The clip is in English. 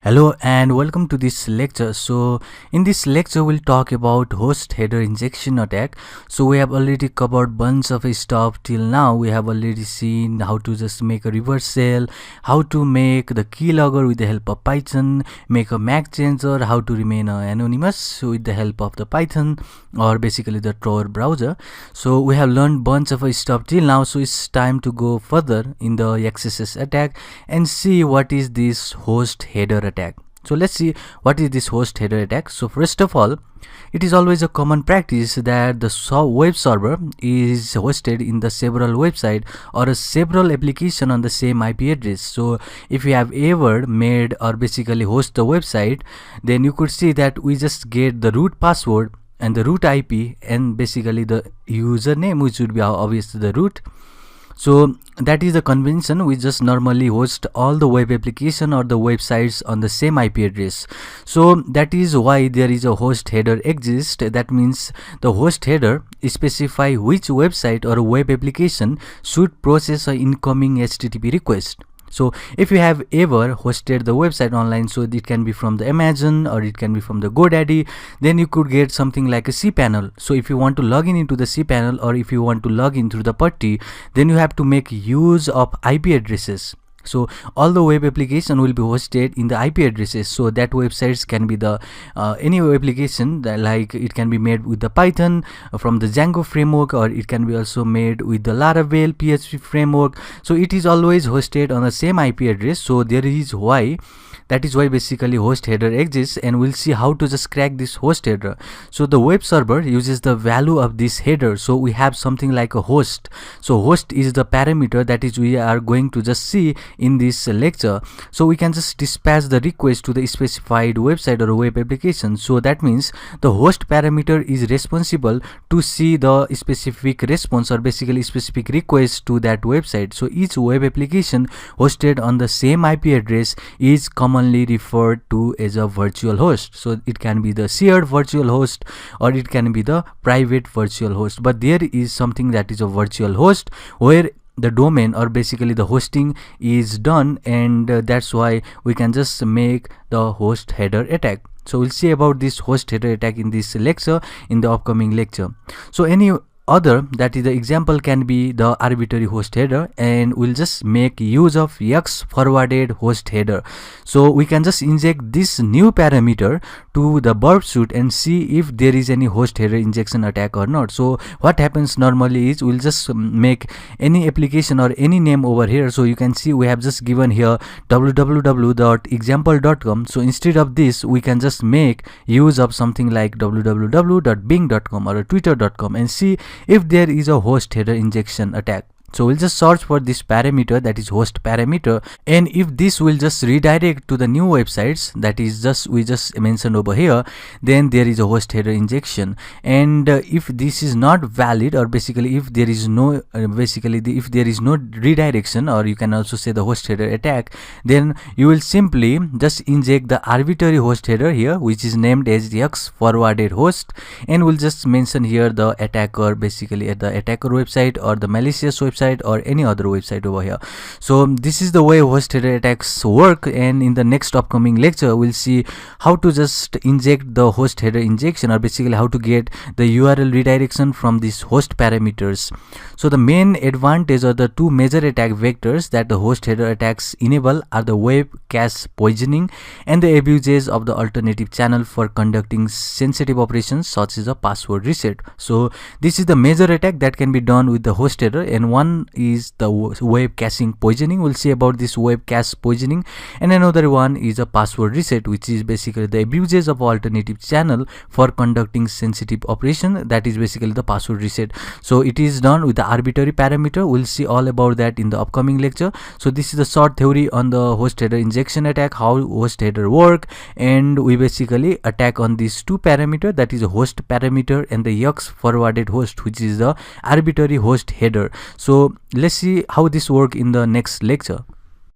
Hello and welcome to this lecture. So in this lecture we'll talk about host header injection attack. So we have already covered bunch of stuff till now. We have already seen how to just make a reverse shell, how to make the keylogger with the help of Python, make a MAC changer, how to remain anonymous with the help of the Python or basically the Tor browser. So we have learned bunch of stuff till now. So it's time to go further in the XSS attack and see what is this host header attack. So let's see what is this host header attack. So first of all, it is always a common practice that the web server is hosted in the several website or several application on the same IP address. So if you have ever made or basically host the website, then you could see that we just get the root password and the root IP and basically the username, which would be obviously the root. So that is the convention. We just normally host all the web application or the websites on the same IP address. So that is why there is a host header exists. That means the host header specify which website or web application should process an incoming HTTP request. So if you have ever hosted the website online, so it can be from the Amazon or it can be from the GoDaddy, then you could get something like a cPanel. So if you want to log in into the cPanel or if you want to log in through the PuTTY, then you have to make use of IP addresses. So all the web application will be hosted in the IP addresses. So that websites can be the any application that, like it can be made with the Python from the Django framework, or it can be also made with the Laravel PHP framework. So it is always hosted on the same IP address. So that is why basically host header exists, and we'll see how to just crack this host header. So the web server uses the value of this header. So we have something like a host. So host is the parameter that is we are going to just see in this lecture. So we can just dispatch the request to the specified website or web application. So that means the host parameter is responsible to see the specific response or basically specific request to that website. So each web application hosted on the same IP address is commonly referred to as a virtual host. So it can be the shared virtual host or it can be the private virtual host, but there is something that is a virtual host where the domain or basically the hosting is done, and that's why we can just make the host header attack. So we'll see about this host header attack in this lecture, in the upcoming lecture. So any other, that is the example, can be the arbitrary host header, and we'll just make use of X forwarded host header. So we can just inject this new parameter to the burp suite and see if there is any host header injection attack or not. So what happens normally is we'll just make any application or any name over here. So you can see we have just given here www.example.com. so instead of this we can just make use of something like www.bing.com or twitter.com and see if there is a host header injection attack. So we'll just search for this parameter, that is host parameter, and if this will just redirect to the new websites that is we just mentioned over here, then there is a host header injection. And if this is not valid, or basically if there is no if there is no redirection, or you can also say the host header attack, then you will simply just inject the arbitrary host header here, which is named as the X forwarded host, and we'll just mention here the attacker, basically at the attacker website or the malicious website or any other website over here. So this is the way host header attacks work, and in the next upcoming lecture we'll see how to just inject the host header injection, or basically how to get the URL redirection from these host parameters. So the main advantage or the two major attack vectors that the host header attacks enable are the web cache poisoning and the abuses of the alternative channel for conducting sensitive operations such as a password reset. So this is the major attack that can be done with the host header, and one is the web caching poisoning. We'll see about this web cache poisoning, and another one is a password reset, which is basically the abuses of alternative channel for conducting sensitive operation, that is basically the password reset. So it is done with the arbitrary parameter. We'll see all about that in the upcoming lecture. So this is the short theory on the host header injection attack, how host header work, and we basically attack on these two parameter, that is a host parameter and the X forwarded host, which is the arbitrary host header. So let's see how this work in the next lecture.